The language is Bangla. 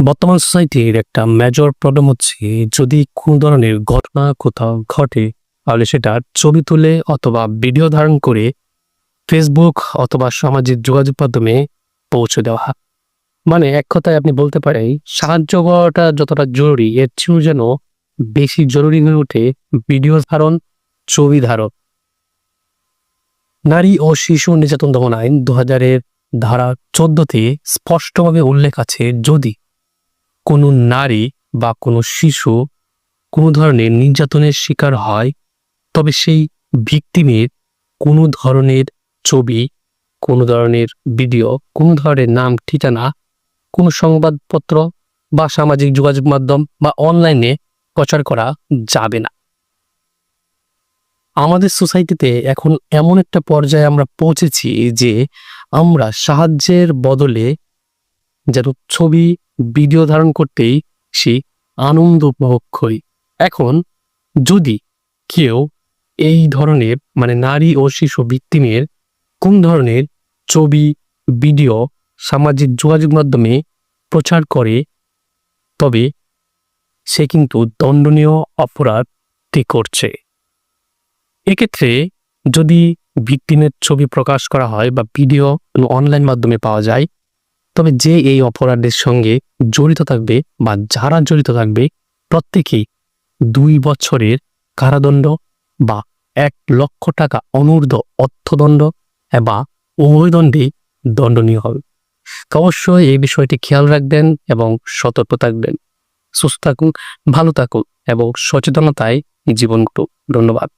বর্তমান সোসাইটির একটা মেজর প্রবলেম হচ্ছে, যদি কোনো ধরনের ঘটনা কোথাও ঘটে তাহলে সেটা ছবি তুলে অথবা ভিডিও ধারণ করে ফেসবুক অথবা সামাজিক যোগাযোগ মাধ্যমে পৌঁছে দেওয়া। মানে এক কথায় আপনি বলতে পারেন, সাহায্য করাটা যতটা জরুরি এর চেয়েও যেন বেশি জরুরি হয়ে ওঠে ভিডিও ধারণ, ছবি ধারণ। নারী ও শিশু নির্যাতন দমন আইন 2000-এর ধারা 14-তে স্পষ্টভাবে উল্লেখ আছে, যদি কোনো নারী বা কোনো শিশু কোনো ধরনের নির্যাতনের শিকার হয় তবে সেই ভিকটিমের কোনো ধরনের ছবি, কোনো ধরনের ভিডিও, কোনো ধরনের নাম ঠিকানা কোনো সংবাদপত্র বা সামাজিক যোগাযোগ মাধ্যম বা অনলাইনে প্রচার করা যাবে না। আমাদের সোসাইটিতে এখন এমন একটা পর্যায়ে আমরা পৌঁছেছি যে আমরা সাহায্যের বদলে যেন ছবি, ভিডিও ধারণ করতেই সে আনন্দ উপভোগ করি। এখন যদি কেউ এই ধরনের নারী ও শিশু ভিকটিমের কোন ধরনের ছবি, ভিডিও সামাজিক যোগাযোগ মাধ্যমে প্রচার করে, তবে সে কিন্তু দণ্ডনীয় অপরাধটি করছে। এক্ষেত্রে যদি ভিকটিমের ছবি প্রকাশ করা হয় বা ভিডিও অনলাইন মাধ্যমে পাওয়া যায়, তবে যে এই অপরাধের সঙ্গে জড়িত থাকবে বা যারা জড়িত থাকবে প্রত্যেকেই 2 বছরের কারাদণ্ড বা 1 লক্ষ টাকা অনূর্ধ্ব অর্থদণ্ড বা উভয় দণ্ডে দণ্ডনীয় হবে। তো অবশ্যই এই বিষয়টি খেয়াল রাখবেন এবং সতর্ক থাকবেন। সুস্থ থাকুন, ভালো থাকুন এবং সচেতনতায় জীবন কাটুক। ধন্যবাদ।